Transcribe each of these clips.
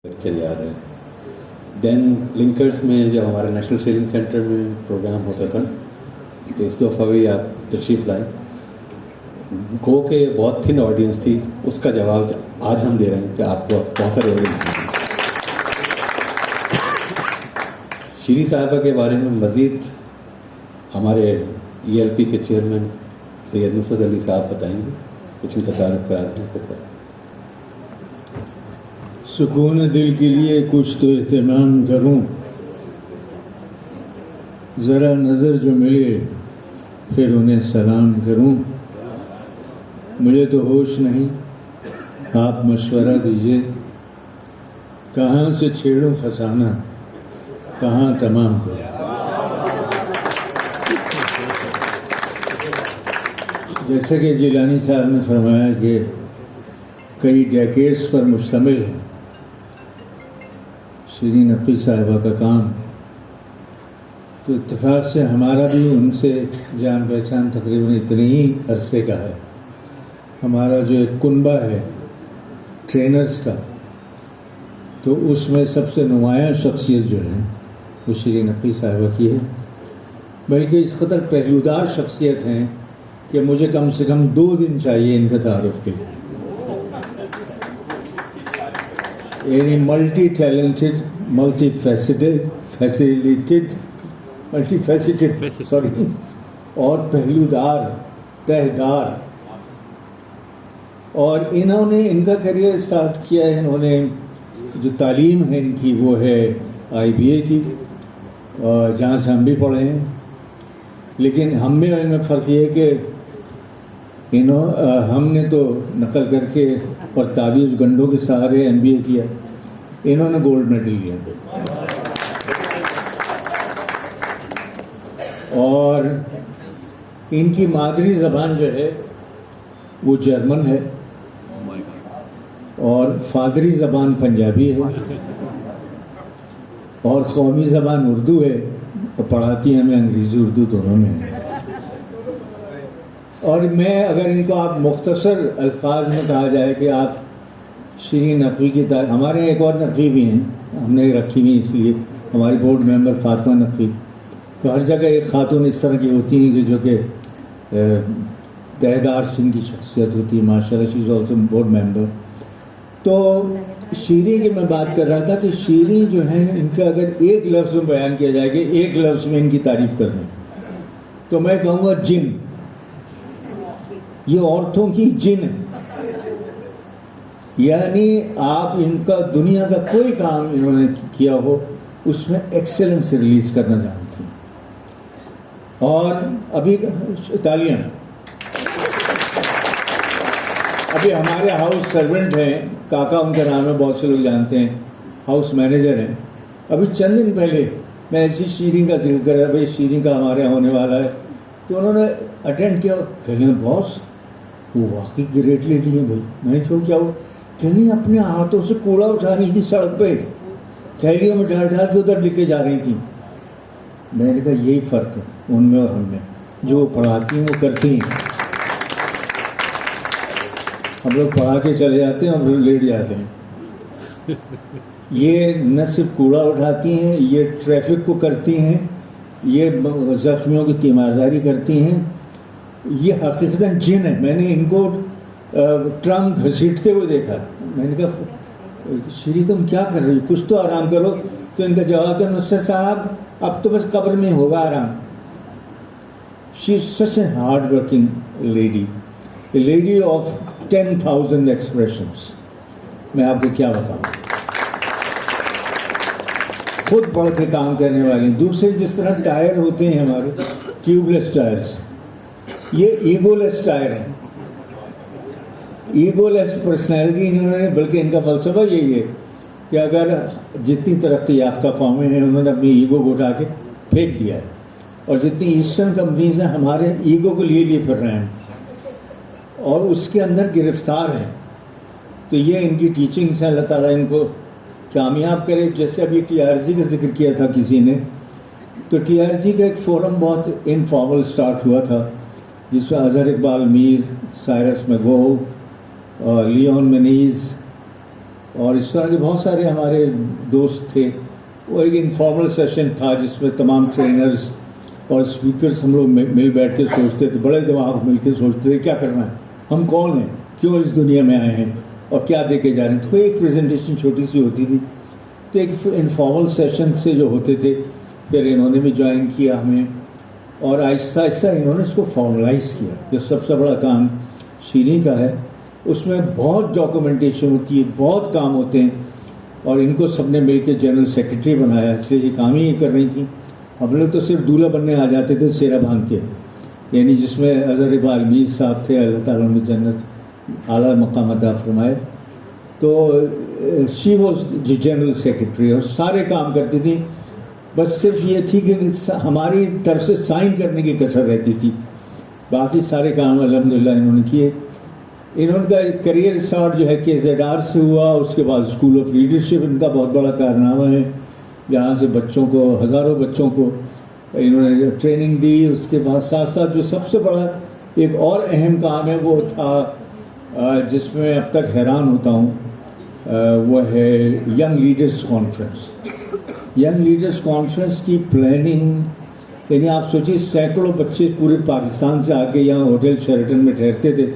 چل یاد ہے. دین لنکرس میں جب ہمارے نیشنل سیلنگ سینٹر میں پروگرام ہوتا تھا تو اس دفعہ بھی آپ تشریف لائے. گو کہ بہت تھن آڈینس تھی, اس کا جواب آج ہم دے رہے ہیں کہ آپ کو بہت سارے آڈینس ہیں. شیری صاحبہ کے بارے میں مزید ہمارے ELP کے چیئرمین سید نصرت علی صاحب بتائیں گے, کچھ ان کا تعارف کرا دیں آپ. سکون دل کے لیے کچھ تو اہتمام کروں, ذرا نظر جو ملے پھر انہیں سلام کروں. مجھے تو ہوش نہیں, آپ مشورہ دیجیے, کہاں سے چھیڑوں فسانہ, کہاں تمام کروں. جیسے کہ جیلانی صاحب نے فرمایا کہ کئی ڈیکیڈز پر مشتمل ہے شیریں نقوی صاحبہ کا کام, تو اتفاق سے ہمارا بھی ان سے جان پہچان تقریباً اتنے ہی عرصے کا ہے. ہمارا جو ایک کنبہ ہے ٹرینرز کا, تو اس میں سب سے نمایاں شخصیت جو ہے وہ شیریں نقوی صاحبہ کی ہے. بلکہ اس قدر پہلودار شخصیت ہیں کہ مجھے کم سے کم 2 دن چاہیے ان کا تعارف کے لیے. یعنی ملٹی ٹیلنٹڈ, ملٹی فیسیٹڈ اور پہلودار, تہدار. اور انہوں نے ان کا کیریئر اسٹارٹ کیا ہے, انہوں نے جو تعلیم ہے ان کی وہ ہے IBA کی, جہاں سے ہم بھی پڑھے ہیں. لیکن ہم میں ان میں فرق یہ ہے کہ ہم نے تو نقل کر کے اور تعویذ گنڈوں کے سہارے MBA کیا, انہوں نے گولڈ میڈل لیا. اور ان کی مادری زبان جو ہے وہ جرمن ہے, اور فادری زبان پنجابی ہے, اور قومی زبان اردو ہے, اور پڑھاتی ہیں ہمیں انگریزی اردو دونوں میں ہے. اور میں اگر ان کو آپ مختصر الفاظ میں کہا جائے کہ آپ شیریں نقوی کی تعریف, ہمارے ایک اور نقوی بھی ہیں, ہم نے رکھی ہوئی اس لیے, ہماری بورڈ ممبر فاطمہ نقوی. تو ہر جگہ ایک خاتون اس طرح کی ہوتی ہیں کہ جو کہ تہدار سن کی شخصیت ہوتی ہے. ماشاء اللہ شی از آلسو بورڈ ممبر. تو شیریں کی میں بات کر رہا تھا کہ شیریں جو ہیں ان کا اگر ایک لفظ میں بیان کیا جائے کہ ایک لفظ میں ان کی تعریف کر دیں تو میں کہوں گا جن. یہ عورتوں کی جن ہے. یعنی آپ ان کا دنیا کا کوئی کام انہوں نے کیا ہو اس میں ایکسلنس ریلیز کرنا جانتی ہیں. اور ابھی تالیاں, ابھی ہمارے ہاؤس سرونٹ ہیں, کاکا ان کا نام ہے, بہت سے لوگ جانتے ہیں, ہاؤس مینیجر ہیں. ابھی چند دن پہلے میں ایسی شیریں کا ذکر کرا, بھائی شیریں کا ہمارے یہاں ہونے والا ہے, تو انہوں نے اٹینڈ کیا. کہنے باس وہ واقعی گریٹ لیڈی ہے بھائی. میں کیوں کیا ہوا, کہنے اپنے ہاتھوں سے کوڑا اٹھا رہی تھی سڑک پہ, تھیلیوں میں ڈال ڈال کے ادھر لے کے جا رہی تھی. میں نے کہا یہی فرق ہے ان میں اور ہم میں, جو پڑھاتی ہیں وہ کرتی ہیں. ہم لوگ پڑھا کے چلے جاتے ہیں اور لیٹ جاتے ہیں. یہ نہ صرف کوڑا اٹھاتی ہیں, یہ ٹریفک کو کرتی ہیں, یہ زخمیوں کی تیمارداری کرتی ہیں. یہ حقیقتاً جن ہے. میں نے ان کو ٹرم گھسیٹتے ہوئے دیکھا. میں نے کہا شیریں تم کیا کر رہی ہو, کچھ تو آرام کرو. تو ان کا جواب تھا نصرت صاحب اب تو بس قبر میں ہوگا آرام. She is such a hard working lady, a lady of 10,000 expressions. میں آپ کو کیا بتاؤں, خود پڑھ کے کام کرنے والی. دوسرے جس طرح ٹائر ہوتے ہیں ہمارے ٹیوب لیس ٹائرس, یہ ایگو لیس ٹائر ہیں. ایگو لیس پرسنالٹی انہوں نے, بلکہ ان کا فلسفہ یہی ہے کہ اگر جتنی ترقی یافتہ قومیں ہیں انہوں نے اپنی ایگو کو اٹھا کے پھینک دیا ہے, اور جتنی ایسٹرن کمپنیز ہیں ہمارے ایگو کو لیے پھر رہے ہیں اور اس کے اندر گرفتار ہیں. تو یہ ان کی ٹیچنگس ہیں. اللہ تعالیٰ ان کو کامیاب کرے. جیسے ابھی TRG کا ذکر کیا تھا کسی نے, تو TRG کا ایک فورم بہت انفارمل سٹارٹ ہوا تھا جس میں Azhar Iqbal Mir, Cyrus Magog, Leone منیز اور اس طرح کے بہت سارے ہمارے دوست تھے. وہ ایک انفارمل سیشن تھا جس میں تمام ٹرینرز اور اسپیکرز ہم لوگ مل بیٹھ کے سوچتے تھے, بڑے دماغ مل کے سوچتے تھے کیا کرنا ہے, ہم کون ہیں, کیوں اس دنیا میں آئے ہیں, اور کیا دے کے جا رہے ہیں. تو ایک پریزنٹیشن چھوٹی سی ہوتی تھی. تو ایک انفارمل سیشن سے جو ہوتے تھے, پھر انہوں نے بھی جوائن کیا ہمیں, اور آہستہ آہستہ انہوں نے اس کو فارملائز کیا. جو سب سے بڑا کام شیریں کا ہے, اس میں بہت ڈاکومنٹیشن ہوتی ہے, بہت کام ہوتے ہیں, اور ان کو سب نے مل کے جنرل سیکرٹری بنایا. اس لیے یہ کام ہی کر رہی تھیں. ہم لوگ تو صرف دولہا بننے آ جاتے تھے سیرا باندھ کے, یعنی جس میں اظہر اقبال میر صاحب تھے, اللہ تعالیٰ نے جنت اعلیٰ مقام عطا فرمائے. تو شی واز جنرل سیکرٹری, اور سارے کام کرتی تھیں. بس صرف یہ تھی کہ ہماری طرف سے سائن کرنے کی کسر رہتی تھی, باقی سارے کام الحمدللہ انہوں نے کیے. انہوں کا کریئر اسٹارٹ جو ہے KZR سے ہوا, اس کے بعد اسکول آف لیڈرشپ ان کا بہت بڑا کارنامہ ہے, جہاں سے بچوں کو, ہزاروں بچوں کو انہوں نے ٹریننگ دی. اس کے بعد ساتھ ساتھ جو سب سے بڑا ایک اور اہم کام ہے وہ تھا جس میں اب تک حیران ہوتا ہوں, وہ ہے young leaders conference. Young leaders conference کی پلاننگ, یعنی آپ سوچیے سینکڑوں بچے پورے پاکستان سے آ کے یہاں ہوٹل شیرٹن میں ٹھہرتے تھے.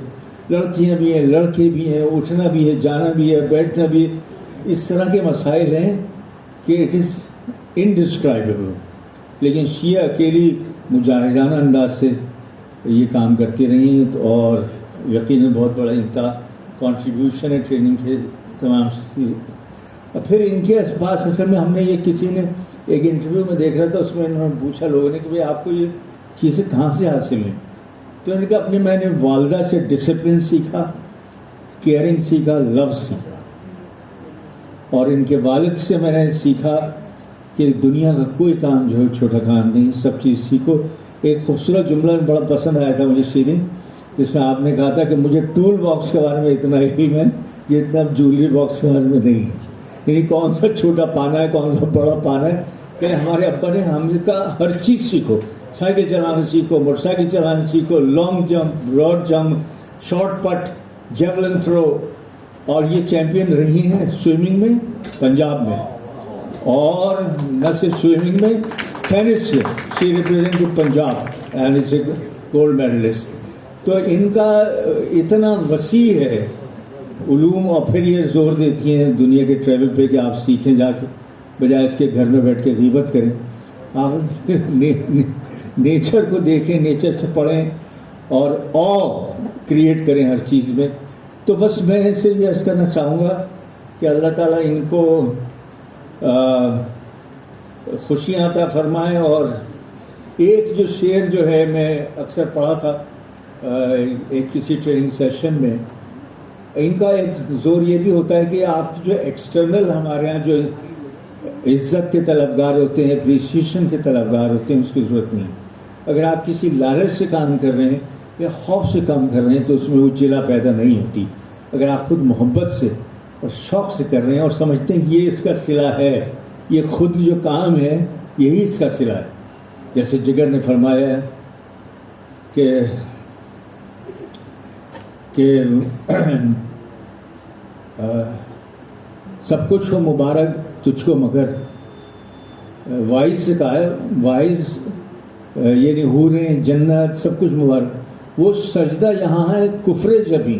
لڑکیاں بھی ہیں, لڑکے بھی ہیں, اٹھنا بھی ہے, جانا بھی ہے, بیٹھنا بھی ہے. اس طرح کے مسائل ہیں کہ اٹ از انڈسکرائبیبل. لیکن شیعہ اکیلی مجاہدانہ انداز سے یہ کام کرتی رہی, اور یقیناً بہت بڑا ان کا کنٹریبیوشن ہے ٹریننگ کے تمام. پھر ان کے پاس اصل میں ہم نے یہ کسی نے ایک انٹرویو میں دیکھ رہا تھا, اس میں انہوں نے پوچھا لوگوں نے کہ بھائی آپ کو یہ چیزیں کہاں سے حاصل ہیں. تو انہوں نے کہا اپنی میں نے والدہ سے ڈسپلن سیکھا, کیئرنگ سیکھا, لو سیکھا, اور ان کے والد سے میں نے سیکھا کہ دنیا کا کوئی کام جو ہے چھوٹا کام نہیں, سب چیز سیکھو. ایک خوبصورت جملہ بڑا پسند آیا تھا مجھے شیریں, جس میں آپ نے کہا تھا کہ مجھے ٹول باکس کے بارے میں اتنا علم ہے جتنا جویلری باکس کے بارے میں نہیں ہے. یعنی کون سا چھوٹا پانا ہے, کون سا بڑا پانا ہے. کہ ہمارے ابا نے ہم نے کہا ہر چیز سیکھو, سائیکل چلانا سیکھو, موٹر سائیکل چلانا سیکھو, long jump, broad jump, shot put, javelin throw. اور یہ چیمپئن رہی ہیں سوئمنگ میں پنجاب میں, اور نہ صرف سوئمنگ میں, ٹینس سے she represent Punjab and it's a gold medallist. تو ان کا اتنا وسیع ہے علوم, اور پھر یہ زور دیتی ہیں دنیا کے ٹریول پہ کہ آپ سیکھیں جا کے, بجائے اس کے گھر میں بیٹھ کے غیبت کریں. آپ نیچر کو دیکھیں, نیچر سے پڑھیں, اور کریٹ کریں ہر چیز میں. تو بس میں اس سے یہ عرض کرنا چاہوں گا کہ اللہ تعالیٰ ان کو خوشیاں عطا فرمائیں. اور ایک جو شعر جو ہے میں اکثر پڑھا تھا ایک کسی ٹریننگ سیشن میں, ان کا ایک زور یہ بھی ہوتا ہے کہ آپ جو ایکسٹرنل ہمارے ہاں جو عزت کے طلبگار ہوتے ہیں, اپریسیشن کے طلبگار ہوتے ہیں, اس کی ضرورت نہیں. اگر آپ کسی لالچ سے کام کر رہے ہیں یا خوف سے کام کر رہے ہیں تو اس میں وہ چلا پیدا نہیں ہوتی. اگر آپ خود محبت سے اور شوق سے کر رہے ہیں اور سمجھتے ہیں یہ اس کا صلہ ہے, یہ خود جو کام ہے یہی اس کا صلہ ہے. جیسے جگر نے فرمایا ہے کہ سب کچھ ہو مبارک تجھ کو مگر, وائز سے کہا ہے, وائز یعنی حوریں, جنت, سب کچھ مبارک. وہ سجدہ یہاں ہے کفر جبیں,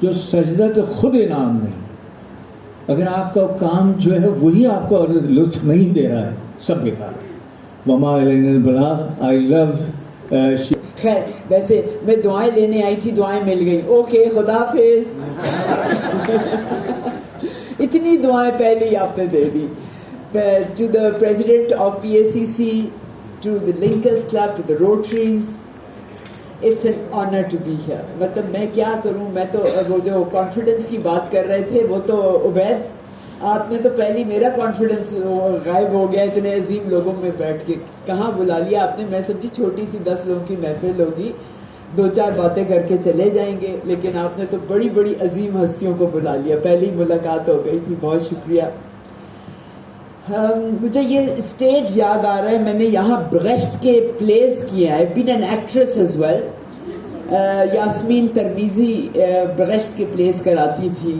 جو سجدہ کے خود انعام نہیں. اگر آپ کا کام جو ہے وہی آپ کو لطف نہیں دے رہا ہے, سب بیکار ہے. وما علینا البلاغ. آئی لو. خیر ویسے میں دعائیں لینے آئی تھی, دعائیں مل گئی. اوکے, خدا حافظ. اتنی دعائیں پہلے ہی آپ نے دے دی. To the president of PACC, to the linkers club, to the rotaries, it's an honour to be here. مطلب میں کیا کروں, میں تو وہ جو کانفیڈنس کی بات کر رہے تھے وہ تو عبید, آپ نے تو پہلی میرا کانفیڈنس غائب ہو گیا اتنے عظیم لوگوں میں بیٹھ کے. کہاں بلا لیا آپ نے, میں سمجھی چھوٹی سی 10 لوگوں کی محفل ہوگی, 2-4 باتیں کر کے چلے جائیں گے, لیکن آپ نے تو بڑی بڑی عظیم ہستیوں کو بلا لیا. پہلی ملاقات ہو گئی تھی, بہت شکریہ. مجھے یہ اسٹیج یاد آ رہا ہے, میں نے یہاں برشت کے پلیز کیے ہیں. Been an actress as well. Yasmeen Tirmizi Brecht کے پلیز کراتی تھی,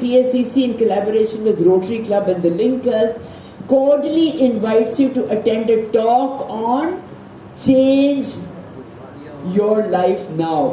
PACC in collaboration with Rotary Club and the Linkers cordially invites you to attend a talk on change your life now.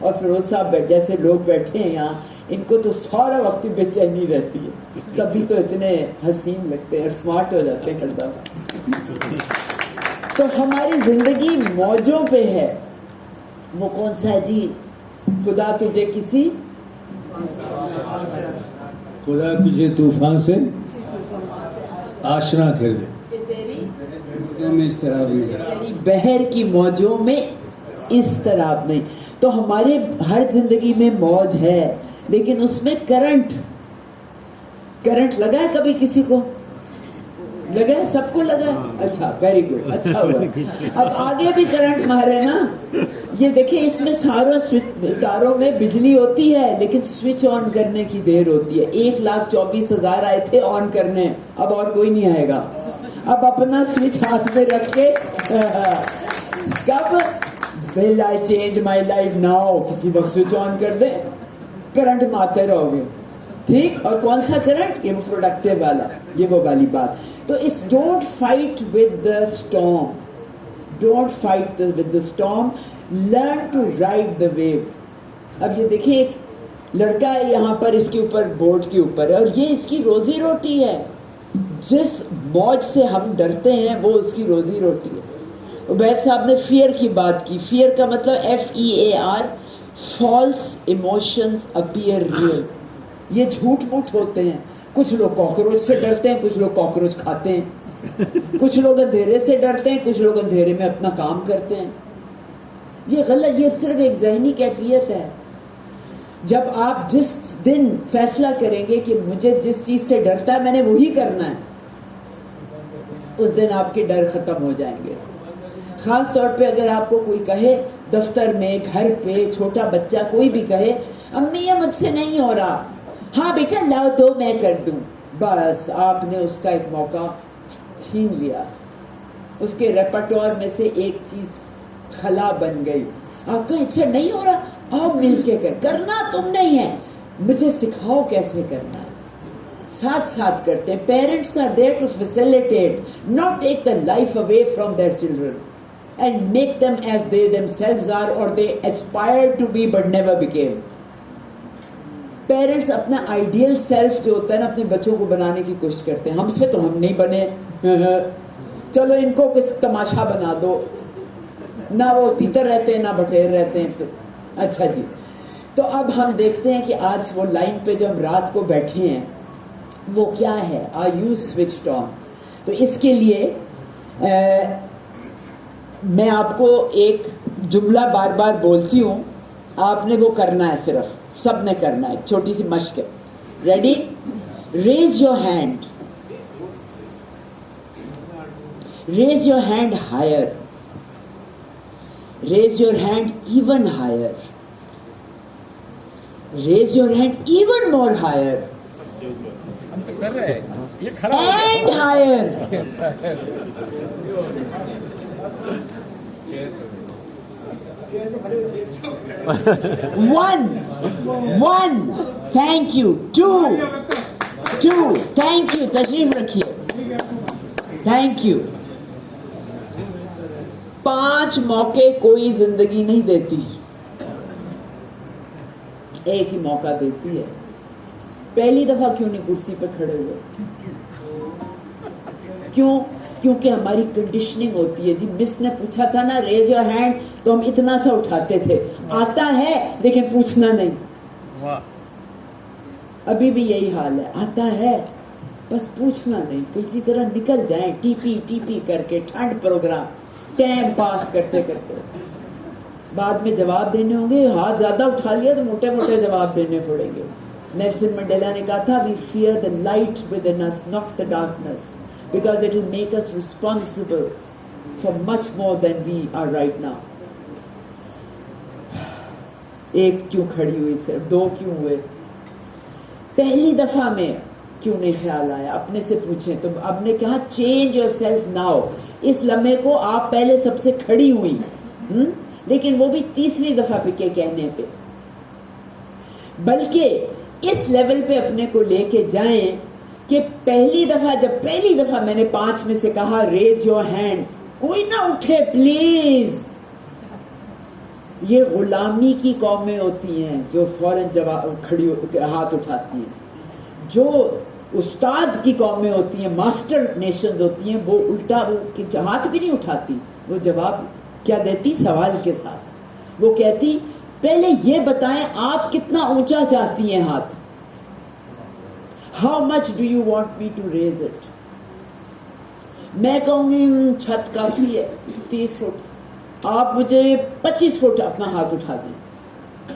اور فیروز صاحب جیسے لوگ بیٹھے ہیں یہاں, ان کو تو سارا وقت بے چینی رہتی ہے, تبھی تو اتنے حسین لگتے ہیں اور اسمارٹ ہو جاتے ہیں ہر دفعہ. تو ہماری زندگی موجوں پہ ہے. وہ کون سا ہے جی؟ خدا تجھے کسی خدا تجھے طوفان سے آشنا کر دے, تیری بحر کی موجوں میں اضطراب نہیں. تو ہمارے ہر زندگی میں موج ہے, لیکن اس میں کرنٹ لگا ہے کبھی کسی کو؟ لگا ہے؟ سب کو لگا ہے؟ اچھا, ویری گڈ, اچھا ہوا. اب آگے بھی کرنٹ مارے نا. یہ دیکھیں اس میں ساروں تاروں میں بجلی ہوتی ہے, لیکن سوئچ آن کرنے کی دیر ہوتی ہے. 1,24,000 آئے تھے آن کرنے, اب اور کوئی نہیں آئے گا. اب اپنا سوئچ ہاتھ میں رکھ کے کب will I change my life now, کسی وقت سوئچ آن کر دیں, کرنٹ مارتے رہو گے. ٹھیک, اور کون سا کرنٹ؟ یہ وہ پروڈکٹیو والا, یہ وہ والی بات. تو اس don't fight with the storm, don't fight with the storm, learn to ride the wave. اب یہ دیکھیں ایک لڑکا ہے یہاں پر, اس کے اوپر بورڈ کے اوپر ہے, اور یہ اس کی روزی روٹی ہے. جس موج سے ہم ڈرتے ہیں وہ اس کی روزی روٹی ہے. عبید صاحب نے فیئر کی بات کی. فیئر کا مطلب FEAR, false emotions appear real. یہ جھوٹ موٹ ہوتے ہیں. کچھ لوگ کاکروچ سے ڈرتے ہیں, کچھ لوگ کاکروچ کھاتے ہیں, کچھ لوگ اندھیرے سے ڈرتے ہیں, کچھ لوگ اندھیرے میں اپنا کام کرتے ہیں. یہ غلط, یہ صرف ایک ذہنی کیفیت ہے. جب آپ جس دن فیصلہ کریں گے کہ مجھے جس چیز سے ڈرتا ہے میں نے وہی کرنا ہے, اس دن آپ کے ڈر ختم ہو جائیں گے. خاص طور پہ اگر آپ کو کوئی کہے دفتر میں, گھر پہ, چھوٹا بچہ کوئی بھی کہے امی یہ مجھ سے نہیں ہو رہا, ہاں بیٹا لاؤ دو میں کر دوں, بس آپ نے اس کا ایک موقع چھین لیا. اس کے ریپرٹوار میں سے ایک چیز خلا بن گئی. آپ کا اچھا نہیں ہو رہا, آؤ مل کے کرنا تم نہیں ہے, مجھے سکھاؤ کیسے کرنا ہے. ساتھ ساتھ کرتے ہیں. Parents are there to facilitate, not take the life away from their children and make them as they themselves are or they aspire to be but never became. Parents اپنا آئیڈیل سیلف جو ہوتا ہے نا اپنے بچوں کو بنانے کی کوشش کرتے ہیں. ہم سے تو ہم نہیں بنے, چلو ان کو کس تماشا بنا دو, نہ وہ تیتر رہتے ہیں نہ بٹیر رہتے ہیں. اچھا جی, تو اب ہم دیکھتے ہیں کہ آج وہ لائن پہ جو ہم رات کو بیٹھے ہیں وہ کیا ہے, Are you switched on. تو اس کے لیے میں آپ کو ایک جملہ بار بار بولتی ہوں, آپ نے وہ کرنا ہے, صرف سب نے کرنا ہے, چھوٹی سی مشق ہے. Ready? Raise your hand, raise your hand higher, raise your hand even higher, raise your hand even more higher, and higher. One, thank you. Two, thank you. تشریف رکھیے. Thank you. 5 موقع کوئی زندگی نہیں دیتی, ایک ہی موقع دیتی ہے. پہلی دفعہ کیوں نہیں کرسی پہ کھڑے ہوئے؟ کیوں؟ کیونکہ ہماری کنڈیشننگ ہوتی ہے. جی مس نے پوچھا تھا نا ریز یور ہینڈ, تو ہم اتنا سا اٹھاتے تھے, آتا ہے لیکن پوچھنا نہیں. ابھی بھی یہی حال ہے, آتا ہے بس پوچھنا نہیں, کسی طرح نکل جائیں ٹی پی کر کے, ٹھنڈ پروگرام, ٹائم پاس کرتے کرتے. بعد میں جواب دینے ہوں گے, ہاتھ زیادہ اٹھا لیا تو موٹے موٹے جواب دینے پڑیں گے. نیلسن منڈیلا نے کہا تھا, we fear the light within us, not the darkness, because it will make us responsible for much more than we are right now. ایک کیوں کھڑی ہوئی, صرف 2 کیوں ہوئے؟ پہلی دفعہ میں کیوں نہیں خیال آیا؟ اپنے سے پوچھیں. تو اب نے کہا چینج یور سیلف ناؤ. اس لمحے کو آپ پہلے سب سے کھڑی ہوئی, لیکن وہ بھی تیسری دفعہ پہ کے کہنے پہ. بلکہ اس لیول پہ اپنے کو لے کے جائیں کہ پہلی دفعہ میں نے 5 میں سے کہا ریز یور ہینڈ, کوئی نہ اٹھے پلیز, یہ غلامی کی قومیں ہوتی ہیں جو فوراً کھڑی ہاتھ اٹھاتی ہیں. جو استاد کی قومیں ہوتی ہیں, ماسٹر نیشنز ہوتی ہیں, وہ الٹا ہاتھ بھی نہیں اٹھاتی, وہ جواب کیا دیتی؟ سوال کے ساتھ. وہ کہتی پہلے یہ بتائیں آپ کتنا اونچا چاہتی ہیں ہاتھ. How much do you want me to raise it. میں کہوں گی چھت کافی ہے 30 فٹ, آپ مجھے 25 فٹ اپنا ہاتھ اٹھا دیں.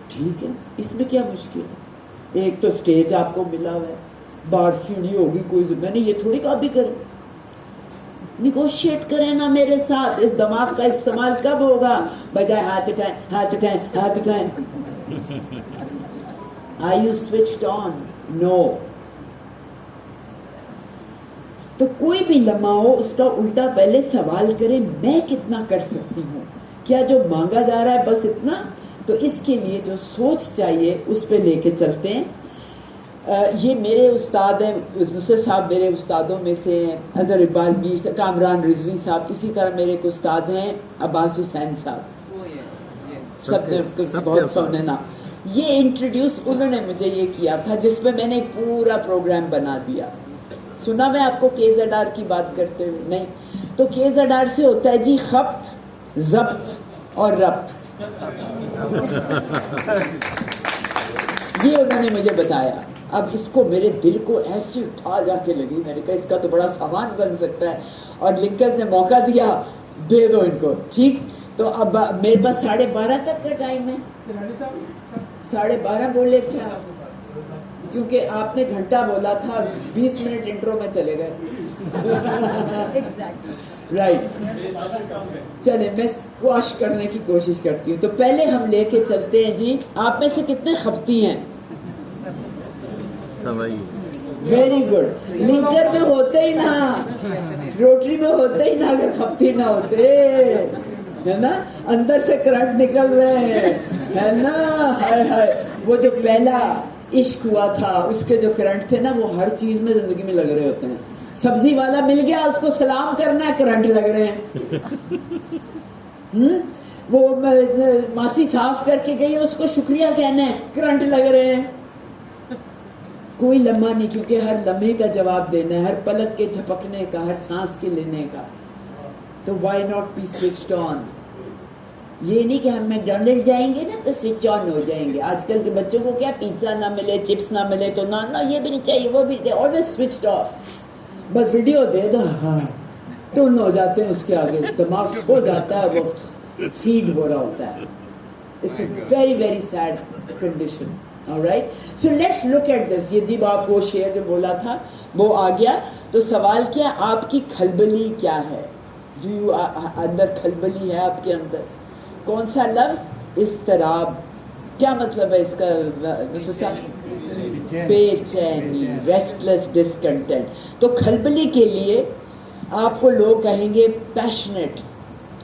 ٹھیک ہے, اس میں کیا مشکل ہے؟ ایک تو سٹیج آپ کو ملا ہوا ہے, باہر سیڑھی ہوگی, کوئی میں نے یہ تھوڑی کاپی کرے. نیگوشیٹ کریں نا میرے ساتھ. اس دماغ کا استعمال کب ہوگا؟ بجائے ہاتھ اٹھائیں ہاتھ اٹھائیں ہاتھ اٹھائیں. Are you switched on? No. تو کوئی بھی لمحہ ہو اس کا الٹا پہلے سوال کرے میں کتنا کر سکتی ہوں, کیا جو مانگا جا رہا ہے بس اتنا. تو اس کے لیے جو سوچ چاہیے اس پہ لے کے چلتے ہیں. یہ میرے استاد ہیں, نصرت صاحب میرے استادوں میں سے ہیں, اظہر اقبال میر سے, کامران رضوی صاحب, اسی طرح میرے ایک استاد ہیں عباس حسین صاحب, سب نے بہت سونے نا. یہ انٹروڈیوس انہوں نے مجھے یہ کیا تھا, جس پہ میں نے پورا پروگرام بنا دیا. سنا میں آپ کو KZR کی بات کرتے ہوئے؟ نہیں. تو KZR سے ہوتا ہے جی خبط, ضبط اور ربط. یہ انہوں نے مجھے بتایا. اب اس کو میرے دل کو ایسے اٹھا جا کے لگی, میں نے کہا اس کا تو بڑا سامان بن سکتا ہے. اور لنکرز نے موقع دیا, دے دو ان کو. ٹھیک, تو اب میرے پاس 12:30 تک کا ٹائم ہے. 12:30 بولے تھے آپ, کیونکہ آپ نے گھنٹہ بولا تھا, 20 منٹ انٹرو میں چلے گئے. رائٹ, چلے میں اسکواش کرنے کی کوشش کرتی ہوں. تو پہلے ہم لے کے چلتے ہیں جی, آپ میں سے کتنے خبطی ہیں؟ Very good. لنکر میں ہوتے ہی نا, روٹری میں ہوتے ہی نا, اگر خبطی نہ ہوتے ہے نا, اندر سے کرنٹ نکل رہے ہیں ہے نا. ہائے ہائے, وہ جو پہلا عشق ہوا تھا اس کے جو کرنٹ تھے نا, وہ ہر چیز میں زندگی میں لگ رہے ہوتے ہیں. سبزی والا مل گیا, اس کو سلام کرنا ہے, کرنٹ لگ رہے ہیں. وہ ماسی صاف کر کے گئی, اس کو شکریہ کہنا ہے, کرنٹ لگ رہے ہیں. کوئی لمحہ نہیں, کیونکہ ہر لمحے کا جواب دینا ہے, ہر پلک کے جھپکنے کا, ہر سانس کے لینے کا. تو وائی ناٹ بی سوئچڈ آن. یہ نہیں کہ ہم میکڈونلڈ جائیں گے نا تو سوئچ آن ہو جائیں گے. آج کل کے بچوں کو کیا, پیزا نہ ملے, چپس نہ ملے تو نہ یہ بھی نہیں چاہیے, وہ بھی, دے آلویز سوئچڈ آف. بس ویڈیو دے دو, ہاں ٹون ہو جاتے ہیں اس کے آگے, دماغ سو جاتا ہے, وہ فیڈ ہو رہا ہوتا ہے. It's a very very sad condition. Alright, so let's look at this. یہ جب آپ وہ شعر جو بولا تھا وہ آ گیا. تو سوال کیا, آپ کی کھلبلی کیا ہے؟ جو اندر کھلبلی ہے آپ کے اندر. کون سا لفظ؟ اضطراب. کیا مطلب ہے اس کا؟ بے چینی, ریسٹلیس ڈسکنٹینٹ. تو کھلبلی کے لیے آپ کو لوگ کہیں گے پیشنیٹ.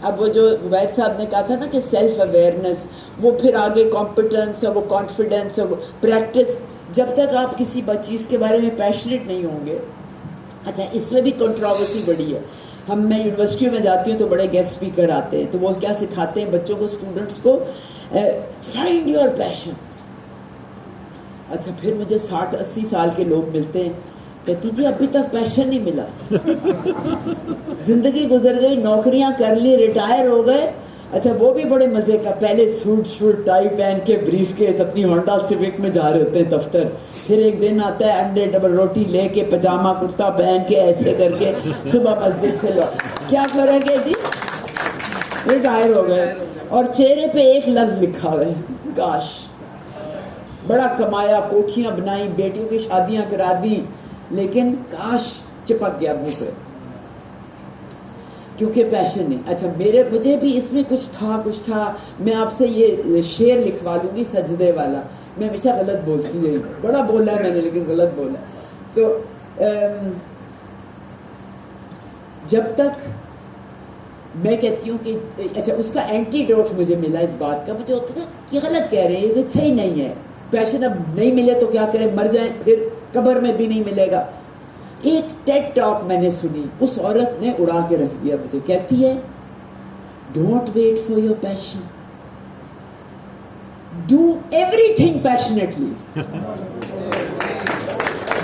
اب وہ جو وید صاحب نے کہا تھا نا کہ سیلف اویئرنیس, وہ پھر آگے کمپٹنس اور وہ کانفیڈنس اور وہ پریکٹس. جب تک آپ کسی چیز کے بارے میں پیشنیٹ نہیں ہوں گے. اچھا, اس میں بھی کنٹروورسی بڑی ہے. میں یونیورسٹیوں میں جاتی ہوں تو بڑے گیسٹ اسپیکر آتے ہیں, تو وہ کیا سکھاتے ہیں بچوں کو, اسٹوڈنٹس کو, فائنڈ یور پیشن. اچھا, پھر مجھے 60-80 سال کے لوگ ملتے ہیں, کہتی جی ابھی تک پیشن نہیں ملا, زندگی گزر گئی, نوکریاں کر لی, ریٹائر ہو گئے. اچھا, وہ بھی بڑے مزے کا, پہلے سوٹ ٹائی پہن کے بریف کیس اپنی ہونڈا سیوک میں جا رہے ہوتے ہیں دفتر. پھر ایک دن آتا ہے انڈے ڈبل روٹی لے کے, پجامہ کرتا پہن کے, ایسے کر کے صبح مسجد سے لو. کیا فرق ہے جی؟ ریٹائر ہو گئے اور چہرے پہ ایک لفظ لکھا ہوا ہے, کاش. بڑا کمایا, کوٹھیاں بنائی, بیٹیوں کی شادیاں کرا دی, لیکن کاش چپک گیا منہ پہ, کیونکہ پیشن نہیں. اچھا, مجھے بھی اس میں کچھ تھا. میں آپ سے یہ شعر لکھوا لوں گی, سجدے والا. میں ہمیشہ غلط بولتی رہی, بڑا بولا ہے میں نے لیکن غلط بولا. تو جب تک میں کہتی ہوں کہ اچھا, اس کا اینٹی ڈوٹ مجھے ملا اس بات کا. مجھے ہوتا تھا کہ غلط کہہ رہے ہیں, صحیح نہیں ہے. پیشن اب نہیں ملے تو کیا کریں, مر جائیں, پھر قبر میں بھی نہیں ملے گا. ایک ٹیڈ ٹاک میں نے سنی, اس عورت نے اڑا کے رکھ دیا مجھے. کہتی ہے, don't wait for your passion, do everything passionately.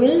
will,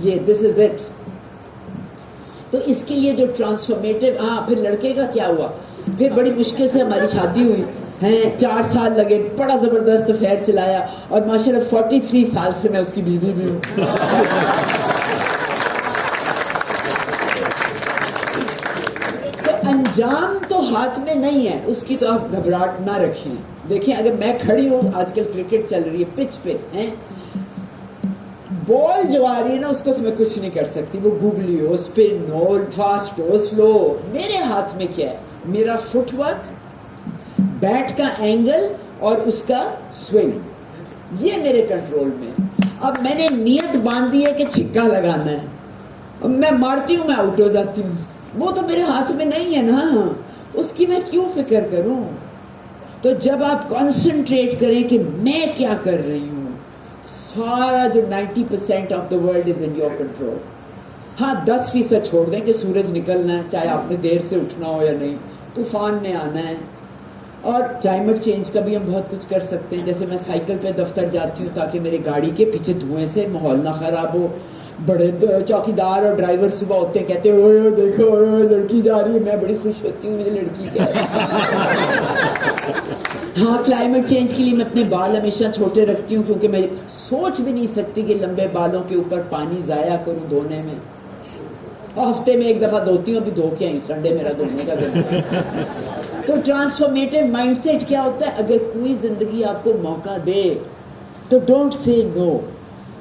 یہ دس از اٹ. تو اس کے لیے جو ٹرانسفارمیٹو. ہاں پھر لڑکے کا کیا ہوا؟ پھر بڑی مشکل سے ہماری شادی ہوئی ہیں, 4 سال لگے, بڑا زبردست افیئر چلایا, اور ماشاءاللہ 43 سال سے میں اس کی بیوی بھی ہوں. تو انجام تو ہاتھ میں نہیں ہے اس کی, تو آپ گھبراہٹ نہ رکھیں. دیکھیں اگر میں کھڑی ہوں, آج کل کرکٹ چل رہی ہے پچ پہ ہیں, بال جو آ رہی ہے نا اس کو تو میں کچھ نہیں کر سکتی, وہ گوگلی ہو, اسپن ہو, فاسٹ ہو, سلو. میرے ہاتھ میں کیا ہے؟ میرا فٹ ورک, بیٹ کا اینگل اور اس کا سوئنگ, یہ میرے کنٹرول میں. اب میں نے نیت باندھی ہے کہ چھکا لگانا ہے, اب میں مارتی ہوں, میں آؤٹ ہو جاتی ہوں. وہ تو میرے ہاتھ میں نہیں ہے نا, اس کی میں کیوں فکر کروں؟ تو جب آپ کانسنٹریٹ کریں کہ میں کیا کر رہی ہوں, سارا جو 90% of the world is in your control. ہاں 10% چھوڑ دیں کہ سورج نکلنا ہے, چاہے آپ نے دیر سے اٹھنا ہو یا نہیں, طوفان نے آنا ہے. اور کلائمیٹ چینج کا بھی ہم بہت کچھ کر سکتے ہیں. جیسے میں سائیکل پہ دفتر جاتی ہوں تاکہ میری گاڑی کے پیچھے دھوئیں سے ماحول نہ خراب ہو. بڑے چوکیدار اور ڈرائیور صبح ہوتے ہیں, کہتے ہیں اوے دیکھو اوے لڑکی جا رہی ہے, میں بڑی خوش ہوتی ہوں, مجھے لڑکی کیا ہے. ہاں کلائمیٹ چینج کے لیے میں اپنے بال ہمیشہ چھوٹے رکھتی ہوں, کیونکہ میں سوچ بھی نہیں سکتی کہ لمبے بالوں کے اوپر پانی ضائع کروں دھونے میں. ہفتے میں 1 دفعہ دھوتی ہوں, ابھی دھو کے آئی, سنڈے میرا دھونے کا دن. تو ٹرانسفارمیٹو مائنڈ سیٹ کیا ہوتا ہے؟ اگر کوئی زندگی آپ کو موقع دے تو ڈونٹ سے نو.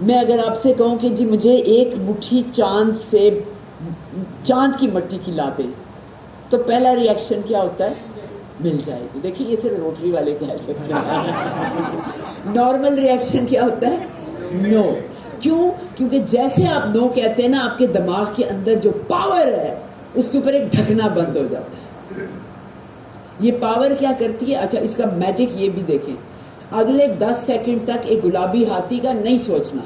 میں اگر آپ سے کہوں کہ جی مجھے 1 مٹھی چاند کی مٹی کی لا دے, تو پہلا ریئیکشن کیا ہوتا ہے؟ مل جائے گی. دیکھیے یہ صرف روٹری والے کہہ سکتے ہیں. نارمل ریئیکشن کیا ہوتا ہے؟ نو. کیوں؟ کیونکہ جیسے آپ نو کہتے ہیں نا, آپ کے دماغ کے اندر جو پاور ہے اس کے اوپر ایک ڈھکنا بند ہو جاتا ہے. یہ پاور کیا کرتی ہے؟ اچھا اس کا میجک یہ بھی دیکھیں, اگلے 10 سیکنڈ تک ایک گلابی ہاتھی کا نہیں سوچنا.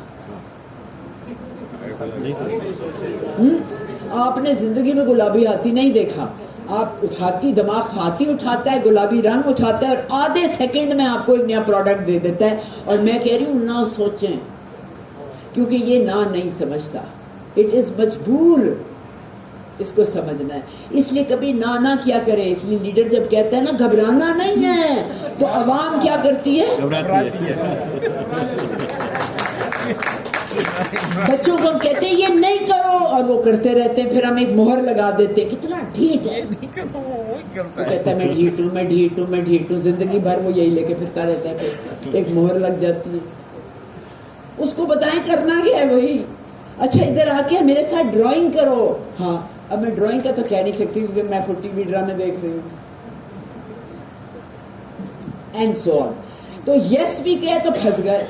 آپ نے زندگی میں گلابی ہاتھی نہیں دیکھا. آپ دماغ ہاتھی اٹھاتا ہے, گلابی رنگ اٹھاتا ہے, اور آدھے سیکنڈ میں آپ کو ایک نیا پروڈکٹ دے دیتا ہے. اور میں کہہ رہی ہوں نہ سوچیں, کیونکہ یہ نہ نہیں سمجھتا. اٹ از مجبور اس کو سمجھنا ہے. اس لیے کبھی نہ کیا کرے. اس لیے لیڈر جب کہتا ہے نا گھبرانا نہیں ہے, تو عوام کیا کرتی ہے؟ بچوں کو کہتے ہیں یہ نہیں کرو, اور وہ کرتے رہتے ہیں. پھر ہم ایک مہر لگا دیتے ہیں, کتنا ڈھیٹ ہے. وہ کہتا ہے میں ڈھیٹ ہوں, میں ڈھیٹ ہوں, میں ڈھیٹ ہوں. زندگی بھر وہ یہی لے کے پھرتا رہتا ہے. پھر ایک مہر لگ جاتی ہے. اس کو بتائیں کرنا کیا ہے وہی. اچھا ادھر آ کے میرے ساتھ ڈرائنگ کرو. ہاں اب میں ڈرائنگ کا تو کہہ نہیں سکتی کیونکہ میں 40 وی ڈرامے دیکھ رہی ہوں. اینڈ سو آن. تو یس بھی کہے تو پھنس گئے.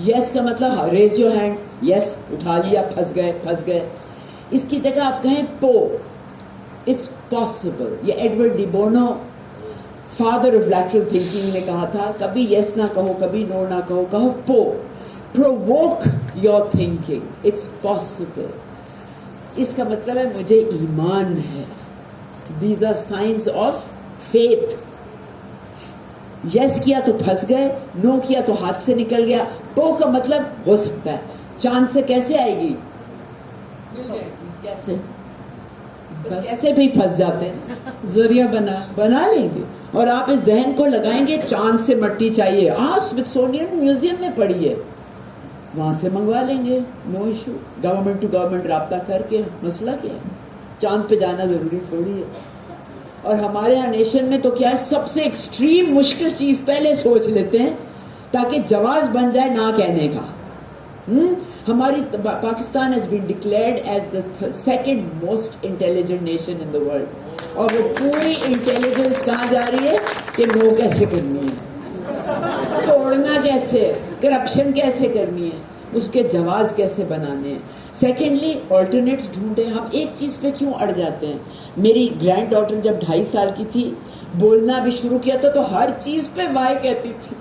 یس کا مطلب ریز یور ہینڈ, یس اٹھا لیا, پھنس گئے. اس کی جگہ آپ کہیں پو, اٹس پاسبل. یہ Edward D Bono, father of lateral thinking, نے کہا تھا کبھی یس نہ کہو, کبھی نو نہ کہو, کہو پو. Provoke your thinking. It's possible. اس کا مطلب ہے مجھے ایمان ہے. These are signs of faith. یس کیا تو پھنس گئے, نو کیا تو ہاتھ سے نکل گیا. پو کا مطلب ہو سکتا ہے. چاند سے کیسے آئے گی؟ کیسے بھی پھنس جاتے ہیں, ذریعہ بنا لیں گے. اور آپ اس ذہن کو لگائیں گے چاند سے مٹی چاہیے, اسمتھسونین میوزیم میں پڑی ہے, وہاں سے منگوا لیں گے, no issue. Government to government رابطہ کر کے مسئلہ کیا ہے, چاند پہ جانا ضروری تھوڑی ہے. اور ہمارے یہاں نیشن میں تو کیا ہے, سب سے ایکسٹریم مشکل چیز پہلے سوچ لیتے ہیں تاکہ جواز بن جائے نہ کہنے کا. ہماری Pakistan has been declared as the second most intelligent nation in the world. اور وہ پوری انٹیلیجنس کہاں جا رہی ہے کہ نو کیسے کرنی ہے, توڑنا کیسے, کرپشن کیسے کرنی ہے, اس کے جواز کیسے بنانے ہیں. سیکنڈلی آلٹرنیٹس ڈھونڈیں. ہم ایک چیز پہ کیوں اڑ جاتے ہیں. میری گرینڈ ڈاٹر جب 2.5 سال کی تھی, بولنا بھی شروع کیا تھا تو ہر چیز پہ وائی کہتی تھی.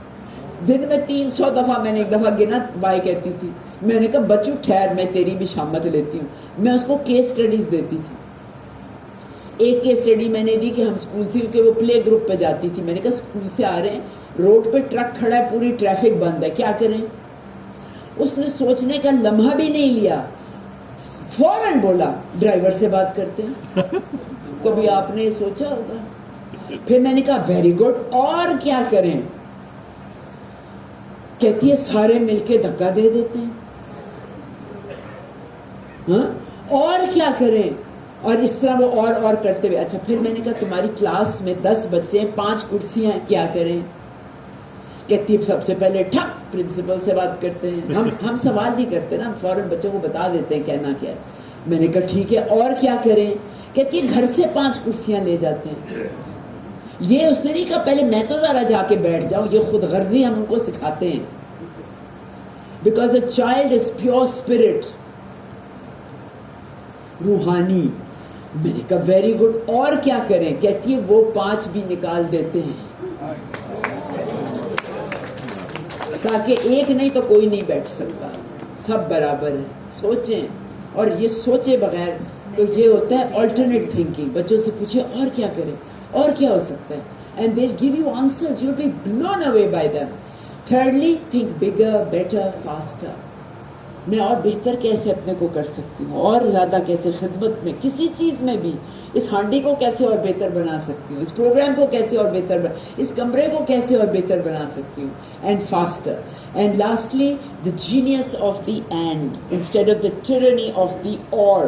دن میں 300 دفعہ, میں نے ایک دفعہ گنا, وائی کہتی تھی. میں نے کہا بچوں ٹھہر, میں تیری بھی شامت لیتی ہوں. میں اس کو کیس سٹڈیز دیتی تھی. ایک کیس سٹڈی میں نے دی کہ ہم اسکول سے, کیونکہ وہ پلے گروپ پہ جاتی تھی. میں نے کہا اسکول سے آ رہے ہیں, روڈ پہ ٹرک کھڑا ہے, پوری ٹریفک بند ہے, کیا کریں. اس نے سوچنے کا لمحہ بھی نہیں لیا. فوراً بولا ڈرائیور سے بات کرتے ہیں. کبھی آپ نے سوچا ہوگا؟ پھر میں نے کہا ویری گڈ، اور کیا کریں؟ کہتی ہے سارے مل کے دھکا دے دیتے ہیں. ہاں اور کیا کریں؟ اور اس طرح وہ اور کرتے ہوئے. اچھا پھر میں نے کہا تمہاری کلاس میں 10 بچے ہیں، 5 کرسیاں ہیں، کیا کریں؟ کہتی ہے سب سے پہلے ٹھک پرنسپل سے بات کرتے ہیں. ہم سوال نہیں کرتے نا، ہم فوراً بچوں کو بتا دیتے ہیں کہنا کیا ہے. میں نے کہا ٹھیک ہے اور کیا کریں؟ کہتی ہے گھر سے 5 کرسیاں لے جاتے ہیں. یہ اس نے نہیں کہا پہلے میں تو ذرا جا کے بیٹھ جاؤں، یہ خود غرضی ہم ان کو سکھاتے ہیں. Because a child is pure spirit, روحانی. میں نے کہا ویری گڈ اور کیا کریں؟ کہتی ہے وہ 5 بھی نکال دیتے ہیں تاکہ ایک نہیں تو کوئی نہیں بیٹھ سکتا، سب برابر ہیں. سوچیں، اور یہ سوچے بغیر تو یہ ہوتا ہے آلٹرنیٹ تھنکنگ. بچوں سے پوچھے اور کیا کریں، اور کیا ہو سکتا ہے، and they will give you answers, you will be blown away by them. Thirdly think bigger, better, faster. میں اور بہتر کیسے اپنے کو کر سکتی ہوں، اور زیادہ کیسے خدمت میں، کسی چیز میں بھی، اس ہانڈی کو کیسے اور بہتر بنا سکتی ہوں، اس پروگرام کو کیسے اور بہتر اس کمرے کو کیسے اور بہتر بنا سکتی ہوں. And faster. And lastly the genius of the and instead of the tyranny of the or.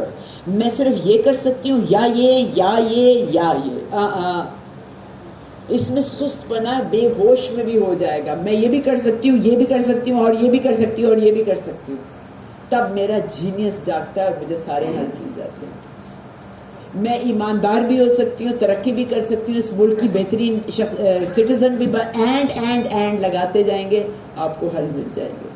میں صرف یہ کر سکتی ہوں یا یہ اس میں سست بنا بے ہوش میں بھی ہو جائے گا. میں یہ بھی کر سکتی ہوں، یہ بھی کر سکتی ہوں، اور یہ بھی کر سکتی ہوں، اور یہ بھی کر سکتی ہوں. تب میرا جینیس جاگتا ہے اور مجھے سارے حل مل جاتے ہیں. میں ایماندار بھی ہو سکتی ہوں، ترقی بھی کر سکتی ہوں، اس ملک کی بہترین سٹیزن بھی. اینڈ لگاتے جائیں گے، آپ کو حل مل جائیں گے.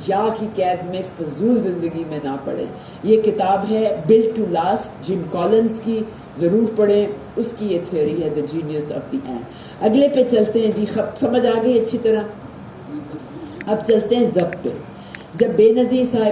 یا کی قید میں فضول زندگی میں نہ پڑے. یہ کتاب ہے blood to last, gym Collins کی، ضرور پڑھیں. اس کی یہ تھیوری ہے دا جینیس آف دی اینڈ. اگلے پہ چلتے ہیں جی. سمجھ آ گئی اچھی طرح؟ اب چلتے ہیں ضبط پہ. جب بے نظیر صاحب